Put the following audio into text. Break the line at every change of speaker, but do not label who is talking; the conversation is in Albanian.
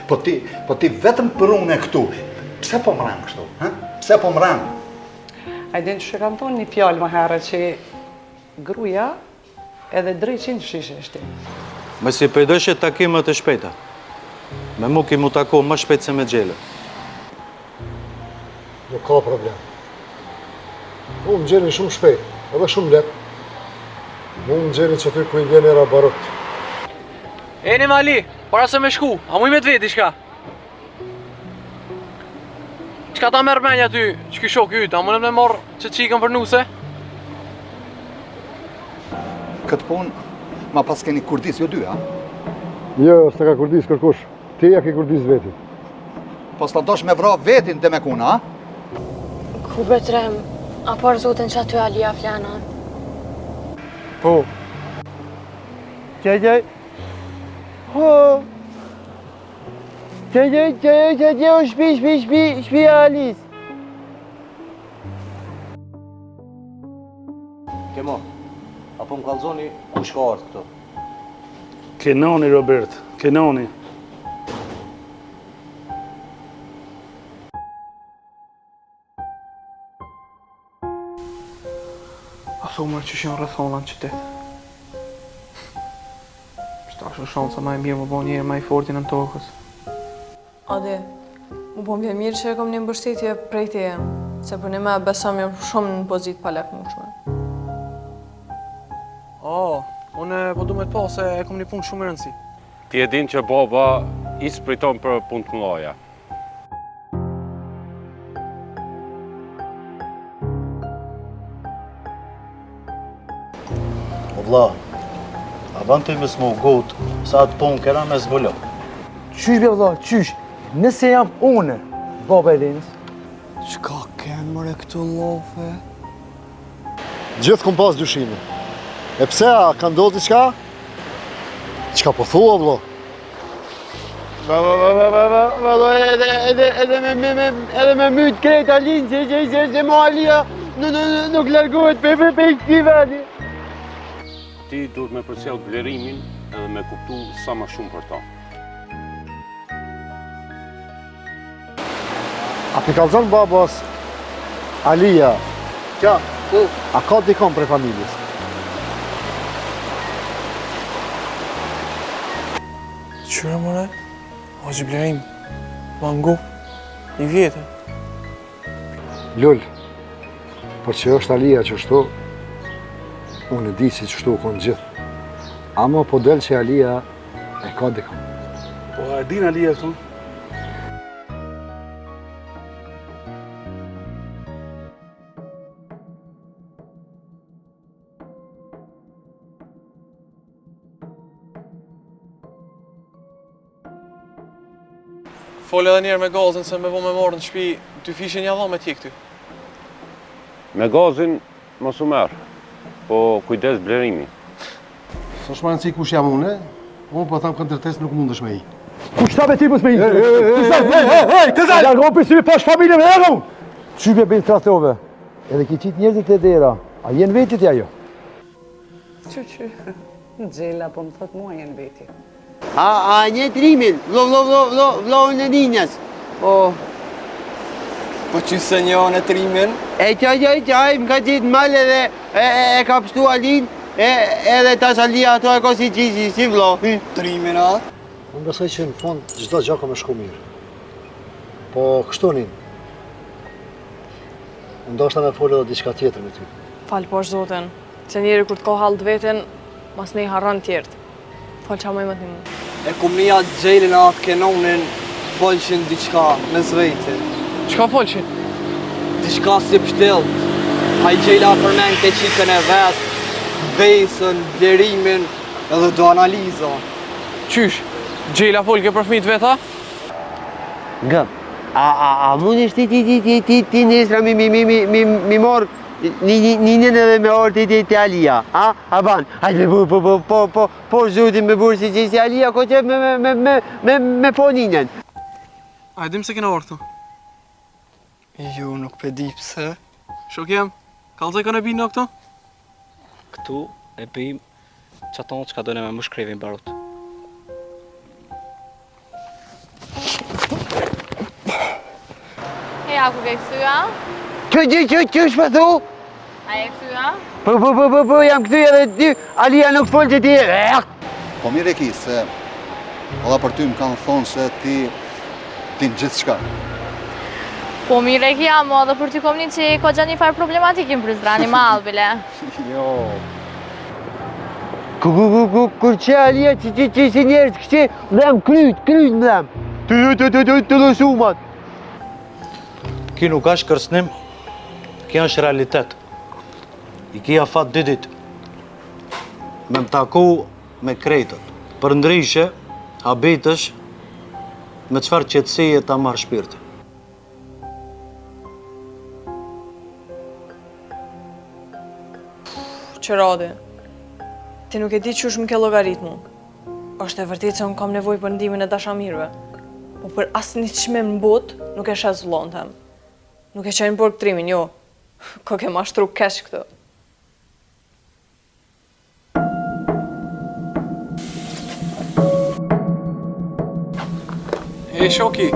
Po ti vetëm për unë e këtu. Pse po më rënë kështu? Pse po më rënë?
A i din që kam thonë një fjallë më herë që gruja edhe drejqin shishe shti.
Me si pëjdëshje takimet e shpejta. Me mu ki mu tako më shpejt se me gjele.
Nuk ka problem. Unë më gjelin shumë shpejt, edhe shumë let. Unë më gjelin që ty ku i vjen era barët.
Eni Mali, para se me shku, a mu i me të veti shka? Qka ta merë menja ty, që ki shok jytë, a mu në me morë që qikën për nuse?
Këtë punë, ma pas keni kurdis, jo dy, a?
Jo, s'ta ka kurdis kërkush. Ti ja ke kurdis vetin.
Po s'ta dosh me vra vetin dhe me kuna, a?
Ku betrem, a par zotin që aty Alia flana?
Po. Qaj. Ho. Qaj, o shpi Alis.
Kemo, apo më kalzoni ku shka artë këto?
Kenoni, Robert, Kenoni.
A thumër që shënë rëthona në qytet. Shta është shansa ma e mirë më bo njerë ma i fortin në tokës.
Adi, mu po m'vjen mirë që e kom një mbështetje prej teje, se për një me besam jam shumë në pozit pa lek mushme.
Unë po du me të pa se e kom një punë shumë e rëndësi.
Ti e din që baba i spriton për punë të mëdha.
O vlla, a ban të me s'mu gut, sa atë punë kera me zbullo.
Qysh be valla, qysh? Nëse jam une, baba e Lenës.
Qka kenë mëre këtu lofe?
Gjithë kom pas dyshime. E pse, a ka ndodhë diçka? Qka po thua, vlo?
Edhe me mytë krejt Alinë, që mo Alia nuk largohet për i këti veni.
Ti duhet me përcjell vlerimin edhe me kuptu sa më shumë për ta.
A pi kalzon babas Alia? Qa? A ka dikon prej familjes?
Qyre mëre? O që blerim, mango, i vjetë.
Lull, për që është Alia që shtu, unë e di si që shtu konë gjithë. Ama po del që Alia e ka dikon.
Po e din Alia këtu?
Fole edhe njerë me gazin se me vo me marrë në shpi, ty fishin një dhame t'i këty.
Me gazin mos u merr, po kujdes blerimi.
Së shma nëci kush jam unë po tham kanë tërtes nuk mundesh me i.
Kush ta me ti mës me i? Të zalë! Largon për syri pash familje me largon! Qypje bëjnë trastove, edhe ki qitë njerëzit e dera, a jenë vetit ja jo?
Që, në gjela po më thot mua jenë veti.
A një trimin, vlo në dinjas.
Po që se një në trimin?
E qaj, më ka qitë mal edhe e ka pështu Alin, edhe tash Alia ato e ka si qizi, si vlo.
Trimin a?
Unë besoj që në fund gjitha gjaka me shku mirë. Po kështu nin. Unë ndoshta me folë edhe diçka tjetër me ty.
Falë posh zotin, se njeri kur t'ka halë të vetin, mas ne i harran tjertë. Falë qa më i më t'ni mu.
E kum një atë gjelin atë kenonin, folëshin diçka me zvejti. Qka folëshin? Diçka si pështelt. A i gjela përmen të qikën e vetë, besën, blerimin edhe do analiza. Qysh? Gjela folke për fmit veta?
Gëm, a mund ishti ti nesra mi morë Ninjen edhe me orë të Alia, a ban? Hajde po zhutin me burë si që si Alia, ko që me po ninjen.
A e dim se kena orë këtu? Jo, nuk pe di pse. Shok jem, kalëzaj ka në binë në këtu?
Këtu e bëjmë që atonë që ka dojnë me më shkrevin barut.
Alia ku ke kthya?
Që është për thu?
A e kthya?
Po, jam këthy edhe ty, Alia nuk folë që ti e...
Po mire ki, se edhe për ty më kanë thonë se ti në gjithë shka.
Po mire kja, mo dhe për ty kom një që ko gja një farë problematikin për zdrani malë, bile.
Jo.
Kur që Alia që si njerës kështë, mdhem kryt mdhem. Të lësumat.
Ki nuk është kërsnim, ki është realitet. I kia fat 2 ditë. Me më taku me krejtët. Për ndryshe, habitësh me qëfar qëtësije ta marrë shpirti.
Qëradi, ti nuk e di që është më ke logaritmu. Është e vërtit se unë kam nevoj për ndimin e dashamirve. Po për asë një qmim në botë, nuk e shes vlonë tem. Nuk e qenë për këtrimin, jo. Ko ke mashtru kesh këtë.
E shoki,